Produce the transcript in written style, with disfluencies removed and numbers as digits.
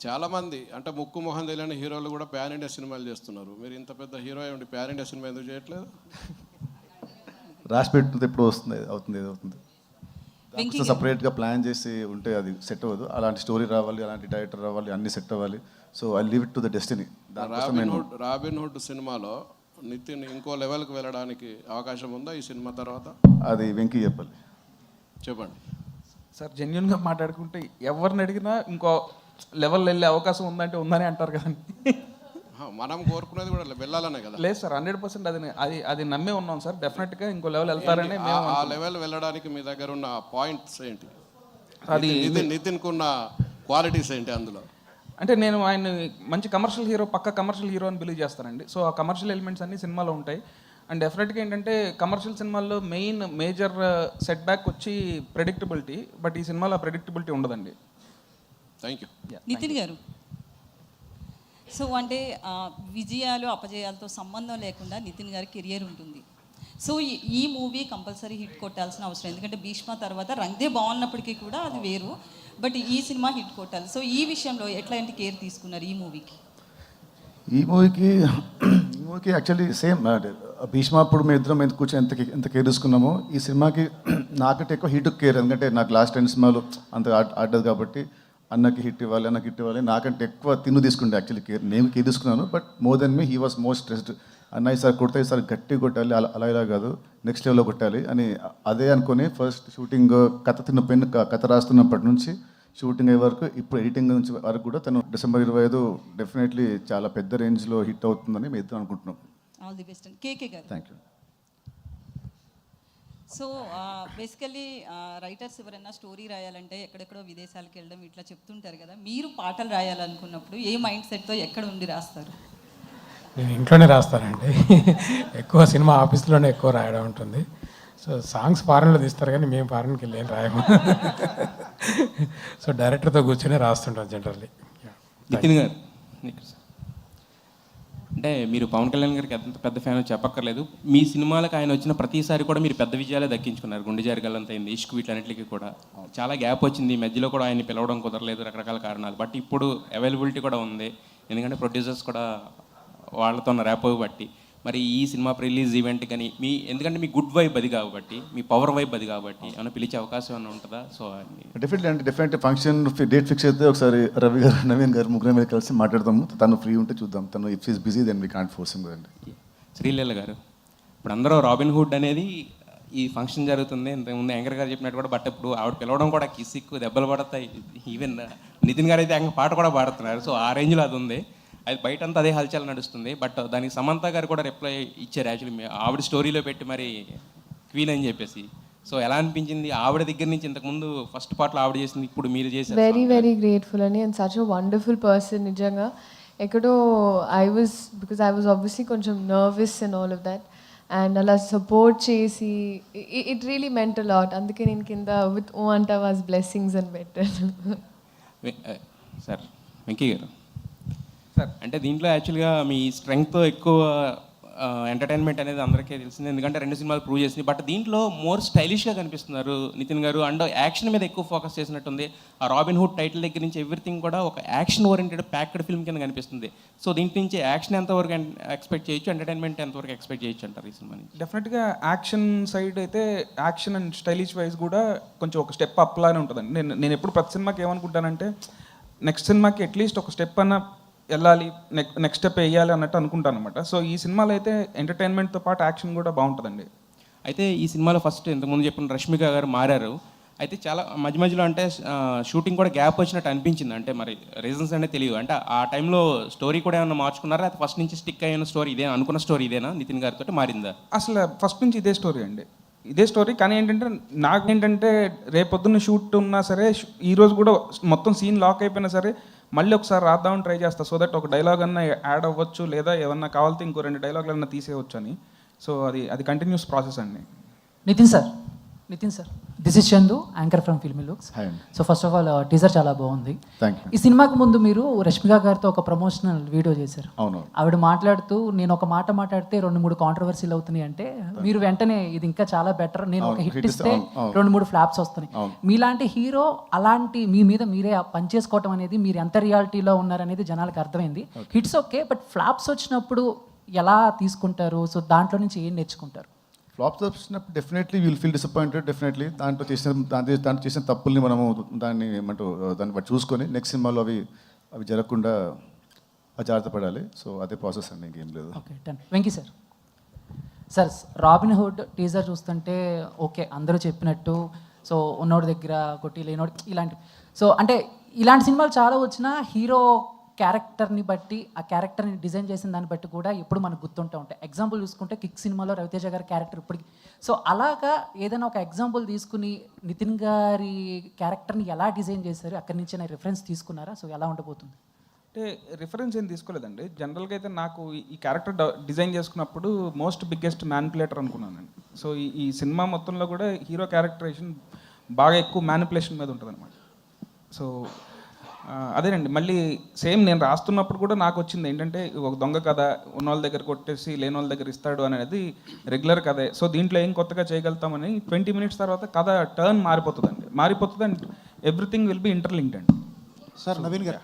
చాలామంది అంటే ముక్కు మొహం తెలియని హీరోలు కూడా ప్యాన్ ఇండియా సినిమాలు చేస్తున్నారు. మీరు ఇంత పెద్ద హీరో ఏమిటి ప్యాన్ ఇండియా సినిమా ఎందుకు చేయట్లేదు? రాసి పెట్టుకుంటే ఎప్పుడు వస్తుంది అవుతుంది సపరేట్గా ప్లాన్ చేసి ఉంటే అది సెట్ అవ్వదు. అలాంటి స్టోరీ రావాలి, అలాంటి డైరెక్టర్ రావాలి, అన్ని సెట్ అవ్వాలి. So I leave it to the destiny. Robin hood సినిమాలో నితిన్ ఇంకో లెవెల్కి వెళ్ళడానికి అవకాశం ఉందా ఈ సినిమా తర్వాత? అది వెంకీ చెప్పండి సార్. జెన్యున్గా మాట్లాడుకుంటే ఎవరిని అడిగినా ఇంకో లెవెల్ వెళ్ళే అవకాశం ఉందంటే ఉందని అంటారు కదండి. మనం కోరుకునేది కూడా వెళ్ళాలనే కదా. లేదు సార్, 100% అది నమ్మే ఉన్నాం సార్. డెఫినెట్గా ఇంకో లెవెల్ వెళ్తారని మేము. ఆ లెవెల్ వెళ్ళడానికి మీ దగ్గర ఉన్న పాయింట్స్ ఏంటి? అది నితిన్కు ఉన్న క్వాలిటీస్ ఏంటి అందులో? అంటే నేను ఆయన మంచి కమర్షియల్ హీరో, పక్క కమర్షియల్ హీరో అని బిలీవ్ చేస్తానండి. సో ఆ కమర్షియల్ ఎలిమెంట్స్ అన్ని సినిమాలో ఉంటాయి. అండ్ డెఫినెట్గా ఏంటంటే కమర్షియల్ సినిమాల్లో మేజర్ సెట్ బ్యాక్ వచ్చి ప్రెడిక్టబిలిటీ. బట్ ఈ సినిమాలో ప్రెడిక్టబిలిటీ ఉండదండి. Thank you. నితిన్ గారు, సో అంటే విజయాలు అపజయాలతో సంబంధం లేకుండా నితిన్ గారి కెరియర్ ఉంటుంది. సో ఈ మూవీ కంపల్సరీ హిట్ కొట్టాల్సిన అవసరం, ఎందుకంటే భీష్మ తర్వాత రంగ్దే బాగున్నప్పటికీ కూడా అది వేరు. బట్ ఈ సినిమా హిట్ కొట్టాలి. సో ఈ విషయంలో ఎట్లాంటి కేర్ తీసుకున్నారు ఈ మూవీకి? ఈ మూవీకి యాక్చువల్లీ సేమ్ భీష్మ అప్పుడు మేము ఇద్దరం ఎంత కూర్చొని ఎంత కేర్ తీసుకున్నామో ఈ సినిమాకి నాకంటే ఎక్కువ హిట్ కేర్. ఎందుకంటే నాకు లాస్ట్ 10 సినిమాలు అంత ఆడదు కాబట్టి అన్నకి హిట్ ఇవ్వాలి నాకంటే ఎక్కువ తీసుకుంటే యాక్చువల్లీ కేర్. నేను కేర్ తీసుకున్నాను. But more than me he was most stressed. అన్న ఈసారి కొడితే ఈసారి గట్టి కొట్టాలి, అలా ఇలా కాదు నెక్స్ట్ లెవెల్లో కొట్టాలి అని అదే అనుకుని ఫస్ట్ షూటింగ్ కథ రాస్తున్నప్పటి నుంచి షూటింగ్ అయ్యే వరకు ఇప్పుడు ఎడిటింగ్ నుంచి వరకు కూడా తను December 25 డెఫినెట్లీ చాలా పెద్ద రేంజ్లో హిట్ అవుతుందని మేము ఇద్దరు అనుకుంటున్నాం. All the best. కేకే గారు, thank you. So basically writers ఎవరైనా స్టోరీ రాయాలంటే ఎక్కడెక్కడో విదేశాలకు వెళ్ళడం ఇట్లా చెప్తుంటారు కదా. మీరు పాటలు రాయాలనుకున్నప్పుడు ఏ మైండ్ సెట్తో ఎక్కడ ఉండి రాస్తారు? నేను ఇంట్లోనే రాస్తానండి. ఎక్కువ సినిమా ఆఫీస్లోనే ఎక్కువ రాయడం ఉంటుంది. సో సాంగ్స్ ఫారెన్లో తీస్తారు కానీ మేము ఫారెన్కి వెళ్ళి ఏం రాయము. సో డైరెక్టర్తో కూర్చొని రాస్తుంటాం జనరల్లీ. నితిన్ గారు, అంటే మీరు పవన్ కళ్యాణ్ గారికి ఎంత పెద్ద ఫ్యాన్ చెప్పక్కర్లేదు. మీ సినిమాలకు ఆయన వచ్చిన ప్రతిసారి కూడా మీరు పెద్ద విజయాలే దక్కించుకున్నారు. గుండె జారిగల్లంత అయింది, ఇష్క్, వీటన్నిటికీ కూడా చాలా గ్యాప్ వచ్చింది. మధ్యలో కూడా ఆయన్ని పిలవడం కుదరలేదు, రకరకాల కారణాలు. బట్ ఇప్పుడు అవైలబిలిటీ కూడా ఉంది, ఎందుకంటే ప్రొడ్యూసర్స్ కూడా వాళ్ళతో ర్యాప్ బట్టి. మరి ఈ సినిమా రిలీజ్ ఈవెంట్ కానీ ఎందుకంటే మీ గుడ్ వైబ్ అది కాబట్టి, మీ పవర్ వైబ్ అది కాబట్టి ఏమైనా పిలిచే అవకాశం ఏమైనా ఉంటుందా? So definitely function date fix అయితే ఒకసారి రవి గారు, నవీన్ గారు ముగ్గురు మీద కలిసి మాట్లాడదాము. తను ఫ్రీ ఉంటే చూద్దాం. తను if is busy then we can't force him కదండి. శ్రీలీల గారు, ఇప్పుడు అందరూ రాబిన్ హుడ్ అనేది ఈ ఫంక్షన్ జరుగుతుంది, ఇంతకుముందు యాంకర్ గారు చెప్పినట్టు కూడా. బట్ ఇప్పుడు ఆవిడ పిలవడం కూడా కిసిక్కు దెబ్బలు పడతాయి. ఈవెన్ నితిన్ గారు అయితే పాట కూడా పాడుతున్నారు. సో ఆ రేంజ్లో అది ఉంది. అది బయటంతా అదే హల్చల్ నడుస్తుంది. బట్ దానికి సమంత గారు కూడా రిప్లై ఇచ్చారు యాక్చువల్లీ, ఆవిడ స్టోరీలో పెట్టి మరి క్వీన్ అని చెప్పేసి. సో ఎలా అనిపించింది ఆవిడ దగ్గర నుంచి? ఇంతకుముందు ఫస్ట్ పార్ట్లో ఆవిడ చేసింది, ఇప్పుడు మీరు చేశారు. వెరీ గ్రేట్ఫుల్ అని. And such a wonderful person. నిజంగా ఎక్కడో బికాజ్ ఐ వాజ్ ఆబ్వియస్లీ కొంచెం nervous and all of that. And అలా సపోర్ట్ చేసి it really meant a lot. అందుకే నేను కింద విత్ ఓ అంటా వాజ్ బ్లెస్సింగ్స్ అని పెట్టాను. సార్ వెంకీ గారు, సార్ అంటే దీంట్లో యాక్చువల్గా మీ స్ట్రెంగ్త్తో ఎక్కువ ఎంటర్టైన్మెంట్ అనేది అందరికీ తెలిసింది, ఎందుకంటే 2 సినిమాలు ప్రూవ్ చేసింది. బట్ దీంట్లో మోర్ స్టైలిష్గా కనిపిస్తున్నారు నితిన్ గారు. అండ్ యాక్షన్ మీద ఎక్కువ ఫోకస్ చేసినట్టుంది. ఆ రాబిన్ హుడ్ టైటిల్ దగ్గర నుంచి ఎవ్రీథింగ్ కూడా ఒక యాక్షన్ ఓరియంటెడ్ ప్యాక్డ్ ఫిల్మ్ కింద కనిపిస్తుంది. సో దీంట్లో నుంచి యాక్షన్ ఎంతవరకు ఎక్స్పెక్ట్ చేయొచ్చు, ఎంటర్టైన్మెంట్ ఎంతవరకు ఎక్స్పెక్ట్ చేయొచ్చు అంటారు ఈ సినిమా నుంచి? డెఫినెట్గా యాక్షన్ సైడ్ అయితే యాక్షన్ అండ్ స్టైలిష్ వైజ్ కూడా కొంచెం ఒక స్టెప్ అప్ లానే ఉంటుందండి. నేను ఎప్పుడు ప్రతి సినిమాకి ఏమనుకుంటానంటే నెక్స్ట్ సినిమాకి అట్లీస్ట్ ఒక స్టెప్ అన్న వెళ్ళాలి, నెక్స్ట్ స్టెప్ వేయాలి అన్నట్టు అనుకుంటాను అనమాట. సో ఈ సినిమాలో అయితే ఎంటర్టైన్మెంట్తో పాటు యాక్షన్ కూడా బాగుంటుందండి. అయితే ఈ సినిమాలో ఫస్ట్ ఇంతకుముందు చెప్పిన రష్మిక గారు మారారు. అయితే చాలా మధ్యలో అంటే షూటింగ్ కూడా గ్యాప్ వచ్చినట్టు అనిపించింది. అంటే మరి రీజన్స్ అనేది తెలియదు. అంటే ఆ టైంలో స్టోరీ కూడా ఏమైనా మార్చుకున్నారా? అది ఫస్ట్ నుంచి స్టిక్ అయిన స్టోరీ ఇదే అనుకున్న స్టోరీ ఇదేనా నితిన్ గారితో మారిందా? అసలు ఫస్ట్ నుంచి ఇదే స్టోరీ అండి, ఇదే స్టోరీ. కానీ ఏంటంటే నాకేంటంటే రేపొద్దున్న షూట్ ఉన్నా సరే, ఈరోజు కూడా మొత్తం సీన్ లాక్ అయిపోయినా సరే మళ్ళీ ఒకసారి రాద్దామని ట్రై చేస్తా. సో దట్ ఒక డైలాగ్ అన్నా యాడ్ అవ్వచ్చు, లేదా ఏమన్నా కావాలితే ఇంకో 2 డైలాగులు అన్నా తీసేయవచ్చు అని. సో అది కంటిన్యూస్ ప్రాసెస్ అండి. Nitin sir this is Chandu, anchor from Filmy Looks. Hi అండి. So first of all teaser చాలా బాగుంది. Thank you. ఈ సినిమాకి ముందు మీరు రష్మిక గారితో ఒక ప్రమోషనల్ వీడియో చేశారు. అవును. ఆవిడ మాట్లాడుతూ నేను ఒక మాట మాట్లాడితే 2-3 కాంట్రవర్సీలు అవుతున్నాయి అంటే మీరు వెంటనే ఇది ఇంకా చాలా బెటర్, నేను ఒక హిట్ ఇస్తే 2-3 ఫ్లాప్స్ వస్తున్నాయి. మీలాంటి హీరో అలాంటి మీ మీద మీరే పని చేసుకోవటం అనేది మీరు ఎంత రియాలిటీలో ఉన్నారనేది జనాలకు అర్థమైంది. హిట్స్ ఓకే, బట్ ఫ్లాప్స్ వచ్చినప్పుడు ఎలా తీసుకుంటారు? సో దాంట్లో నుంచి ఏం నేర్చుకుంటారు? ఫ్లాప్స్ వచ్చినప్పుడు definitely will feel disappointed. Definitely దాంట్లో చేసిన తప్పుల్ని మనము దాన్ని దాన్ని బట్టి చూసుకొని నెక్స్ట్ సినిమాలో అవి జరగకుండా జాగ్రత్త పడాలి. సో అదే ప్రాసెస్ అండి, ఇంకేం లేదు. Okay, done. Venky sir. Sir, robin hood teaser చూస్తుంటే ఓకే అందరూ చెప్పినట్టు, సో ఉన్నోడి దగ్గర కొట్టి లేనోడి ఇలాంటి, సో అంటే ఇలాంటి సినిమాలు చాలా వచ్చినా హీరో క్యారెక్టర్ని బట్టి, ఆ క్యారెక్టర్ని డిజైన్ చేసిన దాన్ని బట్టి కూడా ఎప్పుడు మనకు గుర్తుంటూ ఉంటాయి. ఎగ్జాంపుల్ చూసుకుంటే కిక్ సినిమాలో రవితేజ గారి క్యారెక్టర్ ఇప్పటికి, సో అలాగా ఏదైనా ఒక ఎగ్జాంపుల్ తీసుకుని నితిన్ గారి క్యారెక్టర్ని ఎలా డిజైన్ చేశారు, అక్కడి నుంచి రిఫరెన్స్ తీసుకున్నారా? సో ఎలా ఉండబోతుంది? అంటే రిఫరెన్స్ ఏం తీసుకోలేదండి. జనరల్గా అయితే నాకు ఈ క్యారెక్టర్ డిజైన్ చేసుకున్నప్పుడు మోస్ట్ బిగ్గెస్ట్ మ్యానిపులేటర్ అనుకున్నానండి. సో ఈ సినిమా మొత్తంలో కూడా హీరో క్యారెక్టరేషన్ బాగా ఎక్కువ మ్యానిపులేషన్ మీద ఉంటుంది అనమాట. సో అదేనండి, మళ్ళీ సేమ్ నేను రాస్తున్నప్పుడు కూడా నాకు వచ్చింది ఏంటంటే ఒక దొంగ కథ, ఉన్న వాళ్ళ దగ్గర కొట్టేసి లేని వాళ్ళ దగ్గర ఇస్తాడు అనేది రెగ్యులర్ కథే. సో దీంట్లో ఏం కొత్తగా చేయగలుగుతామని 20 minutes తర్వాత కథ టర్న్ మారిపోతుంది and everything will be interlinked అండి. సార్ నవీన్ గారు